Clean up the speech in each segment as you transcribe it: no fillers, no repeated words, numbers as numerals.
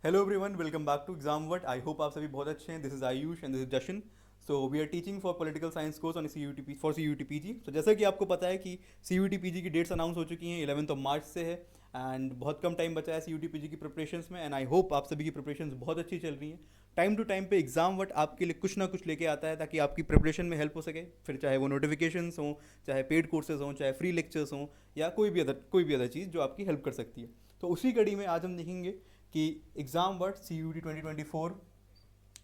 Hello everyone, welcome back to exam vert. I hope आप सभी बहुत अच्छे हैं। This is Ayush and this is Jashan. So we are teaching for political science course on C for C U T P G. तो जैसा कि आपको पता है कि C U T P G की डेट्स अनाउंस हो चुकी हैं, 11th ऑफ मार्च से है। एंड बहुत कम टाइम बचा है सी यू टी पी जी की प्रिपरेशंस में। एंड आई होप आप सभी की प्रिपरेशंस बहुत अच्छी चल रही हैं। टाइम टू टाइम पे एग्जाम वर्ट आपके लिए कुछ ना कुछ लेके आता है ताकि आपकी प्रिपरेशन में हेल्प हो सके। फिर चाहे वो नोटिफिकेशंस हों, चाहे पेड कोर्सेज हों, चाहे फ्री लेक्चर्स हों, या कोई भी अदर चीज़ जो आपकी हेल्प कर सकती है। तो उसी कड़ी में आज हम देखेंगे कि exam word C U T 2024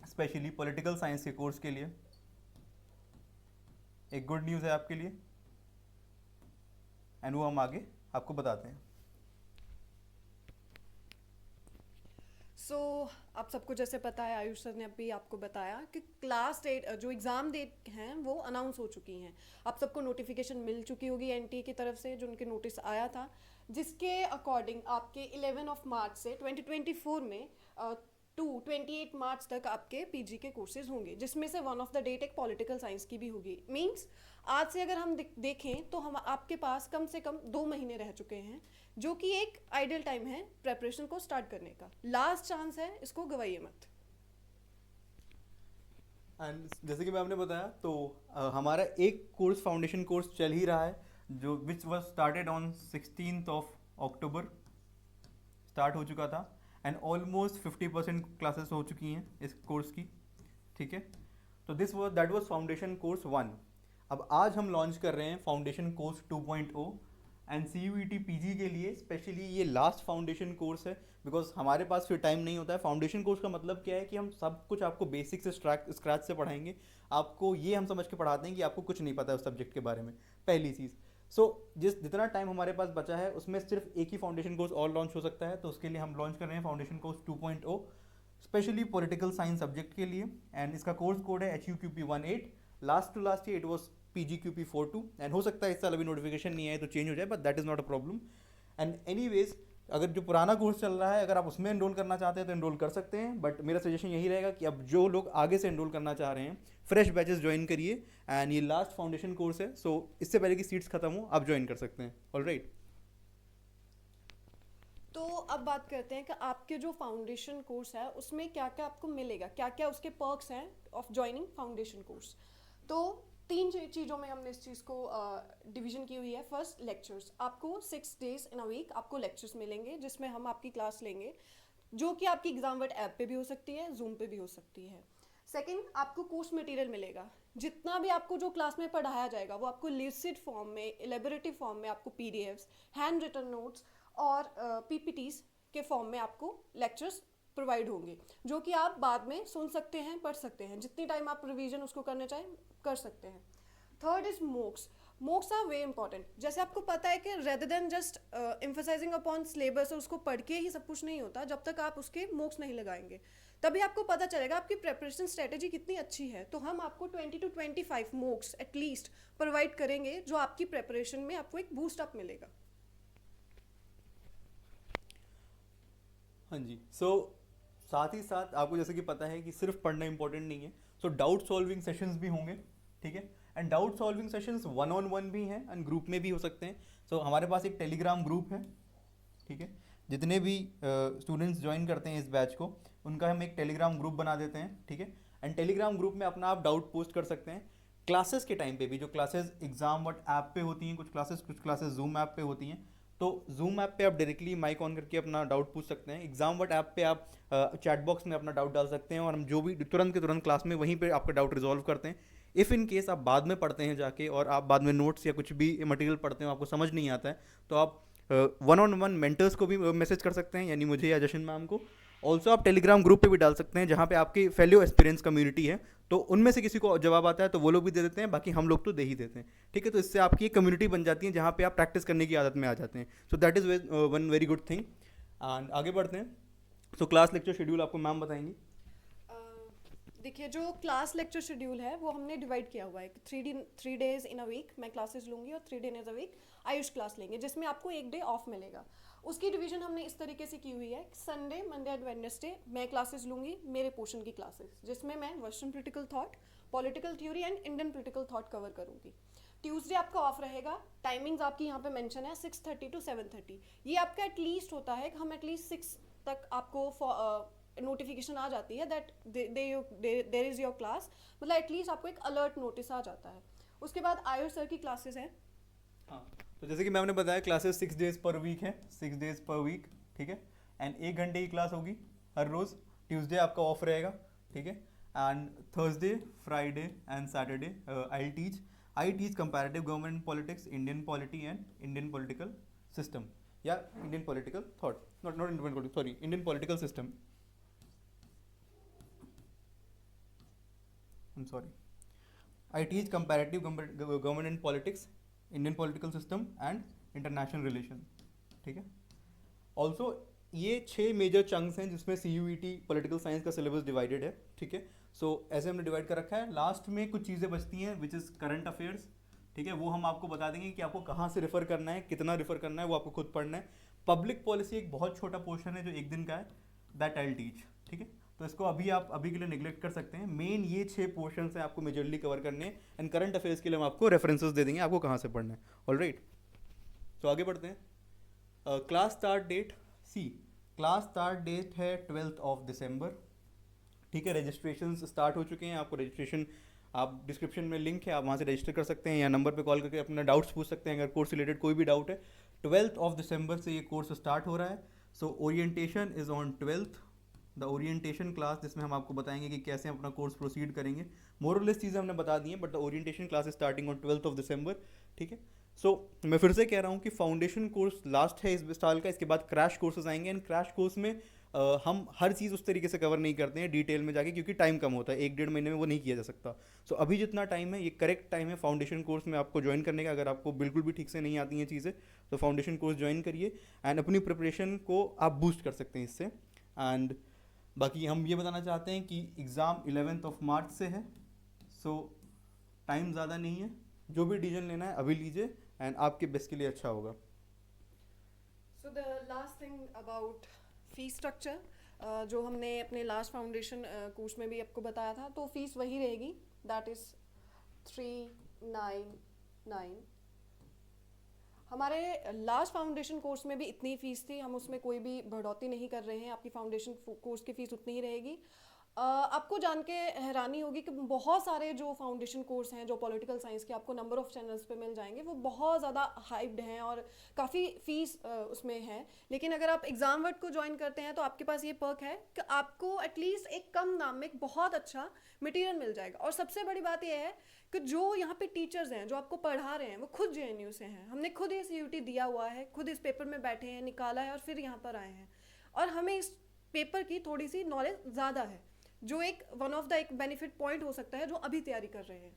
specially political science के कोर्स के लिए एक गुड न्यूज़ है आपके लिए, एंड वो हम आगे आपको बताते हैं। आप सबको जैसे पता है, आयुष सर ने अभी आपको बताया कि क्लास डेट जो एग्ज़ाम डेट हैं वो अनाउंस हो चुकी हैं। आप सबको नोटिफिकेशन मिल चुकी होगी एनटीए की तरफ से, जो उनके नोटिस आया था, जिसके अकॉर्डिंग आपके 11 ऑफ मार्च से 2024 में टू 28 मार्च तक आपके पीजी के कोर्सेज होंगे, जिसमें से वन ऑफ द डेट एक पॉलिटिकल साइंस की भी होगी। मींस आज से अगर हम देखें तो हम आपके पास कम से कम 2 महीने रह चुके हैं, जो कि एक आइडियल टाइम है प्रेपरेशन को स्टार्ट करने का। लास्ट चांस है, इसको गवाइए मत। एंड जैसे कि मैं आपने बताया तो हमारा एक कोर्स फाउंडेशन कोर्स चल ही रहा है, जो which was started on 16th of October start हो चुका था। एंड ऑलमोस्ट 50% क्लासेस हो चुकी हैं इस कोर्स की। ठीक है, तो दैट वाज फाउंडेशन कोर्स 1। अब आज हम लॉन्च कर रहे हैं foundation course 2.0। And C U E T P G के लिए स्पेशली ये लास्ट फाउंडेशन कोर्स है, बिकॉज हमारे पास फिर टाइम नहीं होता है। फाउंडेशन कोर्स का मतलब क्या है कि हम सब कुछ आपको बेसिक से स्क्रैच से पढ़ाएंगे। आपको ये हम समझ के पढ़ाते हैं कि आपको कुछ नहीं पता है उस सब्जेक्ट के बारे में, पहली चीज़। सो जितना टाइम हमारे पास बचा है उसमें सिर्फ एक ही फाउंडेशन कोर्स और लॉन्च हो सकता है, तो उसके लिए हम लॉन्च कर रहे हैं foundation course 2.0 specially political science subject के लिए। एंड इसका कोर्स कोड है HUQP18। Last to last year it was PGQP42। And हो सकता है इस साल अभी नोटिफिकेशन नहीं आए तो चेंज हो जाए, but that is not a problem. And any अगर जो पुराना कोर्स चल रहा है, अगर आप उसमें एनरोल करना चाहते हैं तो एनरोल कर सकते हैं, बट मेरा सजेशन यही रहेगा कि अब जो लोग आगे से एनरोल करना चाह रहे हैं फ्रेश बैचेस ज्वाइन करिए। एंड ये लास्ट फाउंडेशन कोर्स है, सो इससे पहले कि सीट्स खत्म हो आप ज्वाइन कर सकते हैं। All right. तो अब बात करते हैं कि आपके जो फाउंडेशन कोर्स है उसमें क्या क्या आपको मिलेगा, क्या क्या उसके पर्क्स हैं ऑफ ज्वाइनिंग फाउंडेशन कोर्स। तो तीन चीज़ों में हमने इस चीज़ को डिवीजन की हुई है। First, lectures. आपको 6 days इन अ वीक आपको लेक्चर्स मिलेंगे, जिसमें हम आपकी क्लास लेंगे, जो कि आपकी एग्जाम वर्ड ऐप पे भी हो सकती है, जूम पे भी हो सकती है। सेकंड, आपको कोर्स मटेरियल मिलेगा। जितना भी आपको जो क्लास में पढ़ाया जाएगा वो आपको लिसिड फॉर्म में, एलेबोरेटिव फॉर्म में, आपको पीडीएफ्स, हैंड रिटन नोट्स और पीपीटीज के फॉर्म में आपको लेक्चर्स प्रोवाइड होंगे, जो कि आप बाद में सुन सकते हैं, पढ़ सकते हैं। जितनी टाइम आप रिवीजन उसको करना चाहें कर सकते हैं। Third is mocks. Mocks are way important. जैसे आपको पता है कि rather than just emphasizing upon syllabus, उसको पढ़ के ही सब कुछ नहीं होता। जब तक आप उसके मोक्स नहीं लगाएंगे तभी आपको पता चलेगा आपकी प्रेपरेशन स्ट्रेटेजी कितनी अच्छी है। तो हम आपको 20 to 25 मोक्स एटलीस्ट प्रोवाइड करेंगे, जो आपकी प्रेपरेशन में आपको एक बूस्ट अप मिलेगा। हाँ जी। साथ ही साथ आपको जैसे कि पता है कि सिर्फ पढ़ना इंपॉर्टेंट नहीं है, डाउट सॉल्विंग सेशंस भी होंगे। ठीक है, and doubt solving sessions 1-on-1 भी हैं एंड ग्रुप में भी हो सकते हैं। हमारे पास एक टेलीग्राम ग्रुप है। ठीक है, जितने भी स्टूडेंट्स ज्वाइन करते हैं इस बैच को, उनका हम एक टेलीग्राम ग्रुप बना देते हैं। ठीक है, एंड टेलीग्राम ग्रुप में अपना आप डाउट पोस्ट कर सकते हैं। क्लासेस के टाइम पे भी, जो क्लासेस एग्जाम वट ऐप पे होती हैं, कुछ क्लासेस जूम ऐप पे होती हैं, तो जूम ऐप पे आप डायरेक्टली माइक ऑन करके अपना डाउट पूछ सकते हैं। एग्जाम वट ऐप पे आप चैट बॉक्स में अपना डाउट डाल सकते हैं, और हम जो भी तुरंत के तुरंत क्लास में वहीं पे आपका डाउट रिजॉल्व करते हैं। इफ़ इन केस आप बाद में पढ़ते हैं जाके, और आप बाद में नोट्स या कुछ भी मटेरियल पढ़ते हो आपको समझ नहीं आता है, तो आप 1-on-1 मेंटर्स को भी मैसेज कर सकते हैं, यानी मुझे या जशन मैम को। ऑल्सो आप टेलीग्राम ग्रुप पे भी डाल सकते हैं, जहाँ पे आपकी फेलो एक्सपीरियंस कम्युनिटी है, तो उनमें से किसी को जवाब आता है तो वो लोग भी दे देते हैं, बाकी हम लोग तो दे ही देते हैं। ठीक है, तो इससे आपकी एक कम्युनिटी बन जाती है जहाँ पे आप प्रैक्टिस करने की आदत में आ जाते हैं। That is one very good thing. And आगे बढ़ते हैं। क्लास लेक्चर शेड्यूल आपको मैम बताएंगी। देखिए, जो क्लास लेक्चर शेड्यूल है वो हमने डिवाइड किया हुआ है। 3 days इन अ वीक मैं क्लासेस लूँगी और 3 days a week Ayush class लेंगे, जिसमें आपको एक डे ऑफ मिलेगा। उसकी डिवीजन हमने इस तरीके से की हुई है। संडे, मंडे एंड वेडनेसडे मैं क्लासेस लूँगी, मेरे पोर्शन की क्लासेस, जिसमें मैं western political thought, political theory and Indian political thought cover करूँगी। ट्यूसडे आपका ऑफ रहेगा। टाइमिंग्स आपकी यहाँ पे मेंशन है 6:30 to 7:30। ये आपका एटलीस्ट होता है कि हम एटलीस्ट 6 तक आपको नोटिफिकेशन आ जाती है that there is your class, मतलब एटलीस्ट आपको एक अलर्ट नोटिस आ जाता है। उसके बाद आयुष सर की क्लासेस हैं। हाँ, तो जैसे कि मैम ने बताया क्लासेस 6 डेज पर वीक है, 6 डेज पर वीक, ठीक है। एंड 1 घंटे की क्लास होगी हर रोज़। ट्यूसडे आपका ऑफ रहेगा, ठीक है। And Thursday, Friday and Saturday I teach comparative government politics, Indian polity and Indian political system, या Indian political thought, not Indian politics, sorry, Indian political system, I'm sorry. I teach comparative government and politics, Indian political system and international relation, ठीक है। Also ये 6 major chunks हैं जिसमें CUET political science का syllabus divided है, ठीक है। सो ऐसे हमने डिवाइड कर रखा है। लास्ट में कुछ चीज़ें बचती हैं विच इज़ करंट अफेयर्स, ठीक है। वो हम आपको बता देंगे कि आपको कहाँ से रेफर करना है, कितना रेफर करना है, वो आपको खुद पढ़ना है। पब्लिक पॉलिसी एक बहुत छोटा पोर्शन है जो 1 दिन का है, दैट आई टीच, ठीक है। तो इसको आप अभी के लिए निगलेक्ट कर सकते हैं। मेन ये 6 पोर्शन है आपको मेजरली कवर करने हैं। एंड करंट अफेयर्स के लिए हम आपको रेफरेंसेस दे देंगे आपको कहाँ से पढ़ना है। ऑलराइट, तो आगे बढ़ते हैं। Class start date, class start date है 12 दिसंबर, ठीक है। रजिस्ट्रेशन स्टार्ट हो चुके हैं। आपको रजिस्ट्रेशन, आप डिस्क्रिप्शन में लिंक है, आप वहाँ से रजिस्टर कर सकते हैं या नंबर पे कॉल करके अपना डाउट्स पूछ सकते हैं अगर कोर्स रिलेटेड कोई भी डाउट है। 12 दिसंबर से ये कोर्स स्टार्ट हो रहा है। So orientation is on 12th, the orientation class, जिसमें हम आपको बताएंगे कि कैसे हम अपना कोर्स प्रोसीड करेंगे। मोरलेस चीज़ें हमने बता दी हैं, but the orientation class is starting on 12 दिसंबर, ठीक है। सो मैं फिर से कह रहा हूँ कि फाउंडेशन कोर्स लास्ट है इस साल का, इसके बाद क्रैश कोर्सेज आएंगे। एंड क्रैश कोर्स में हम हर चीज़ उस तरीके से कवर नहीं करते हैं डिटेल में जाके, क्योंकि टाइम कम होता है, 1-1.5 महीने में वो नहीं किया जा सकता। सो अभी जितना टाइम है ये करेक्ट टाइम है फाउंडेशन कोर्स में आपको ज्वाइन करने का। अगर आपको बिल्कुल भी ठीक से नहीं आती हैं चीज़ें तो फाउंडेशन कोर्स ज्वाइन करिए एंड अपनी प्रिपरेशन को आप बूस्ट कर सकते हैं इससे। एंड बाकी हम ये बताना चाहते हैं कि एग्ज़ाम 11 मार्च से है। सो टाइम ज़्यादा नहीं है, जो भी डिसीजन लेना है अभी लीजिए एंड आपके बेस्ट के लिए अच्छा होगा। So the last thing about fees structure, जो हमने अपने लास्ट फाउंडेशन कोर्स में भी आपको बताया था, तो फीस वही रहेगी, दैट इज़ 399। हमारे लास्ट फाउंडेशन कोर्स में भी इतनी फीस थी, हम उसमें कोई भी बढ़ोतरी नहीं कर रहे हैं। आपकी फाउंडेशन कोर्स की फ़ीस उतनी ही रहेगी। आपको जान के हैरानी होगी कि बहुत सारे जो फाउंडेशन कोर्स हैं जो पॉलिटिकल साइंस के आपको नंबर ऑफ चैनल्स पे मिल जाएंगे, वो बहुत ज़्यादा हाइप्ड हैं और काफ़ी फ़ीस उसमें है। लेकिन अगर आप एग्ज़ाम वर्ड को ज्वाइन करते हैं तो आपके पास ये पर्क है कि आपको एटलीस्ट एक कम दाम में एक बहुत अच्छा मटेरियल मिल जाएगा। और सबसे बड़ी बात यह है कि जो यहाँ पे टीचर्स हैं जो आपको पढ़ा रहे हैं वो खुद JNU से हैं। हमने खुद ये CUT दिया हुआ है, खुद इस पेपर में बैठे हैं, निकाला है और फिर यहाँ पर आए हैं, और हमें इस पेपर की थोड़ी सी नॉलेज ज़्यादा है, जो एक वन ऑफ द एक बेनिफिट पॉइंट हो सकता है जो अभी तैयारी कर रहे हैं।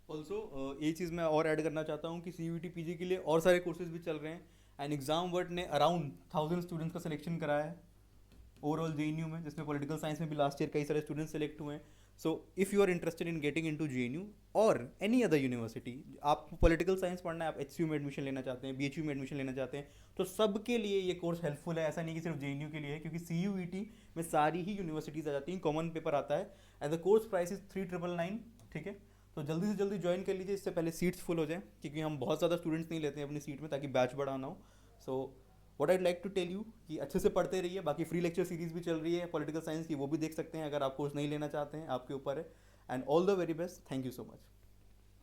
ऑल्सो ये चीज़ मैं और ऐड करना चाहता हूँ कि CUT PG के लिए और सारे कोर्सेज भी चल रहे हैं। एंड एग्जाम वर्ड ने अराउंड 1000 स्टूडेंट्स का सिलेक्शन कराया है ओवरऑल JNU में, जिसमें पॉलिटिकल साइंस में भी लास्ट ईयर कई सारे स्टूडेंट्स सेलेक्ट हुए हैं। So if you are interested in getting into JNU और एनी अदर यूनिवर्सिटी, आप पॉलिटिकल साइंस पढ़ना है, आप HCU में एडमिशन लेना चाहते हैं, BHU में एडमिशन लेना चाहते हैं, तो सबके लिए ये कोर्स हेल्पफुल है। ऐसा नहीं कि सिर्फ JNU के लिए है, क्योंकि CUET में सारी ही यूनिवर्सिटीज़ आ जाती हैं, कॉमन पेपर आता है and the course price is 3999, ठीक है। तो जल्दी से जल्दी ज्वाइन कर लीजिए, इससे पहले सीट्स फुल हो जाएं, क्योंकि हम बहुत ज़्यादा स्टूडेंट्स नहीं लेते हैं अपनी सीट में, ताकि बैच बढ़ाना हो। So what I'd like to tell you कि अच्छे से पढ़ते रहिए। बाकी फ्री लेक्चर सीरीज भी चल रही है पॉलिटिकल साइंस की, वो भी देख सकते हैं अगर आप कोर्स नहीं लेना चाहते हैं, आपके ऊपर है। And all the very best, thank you so much.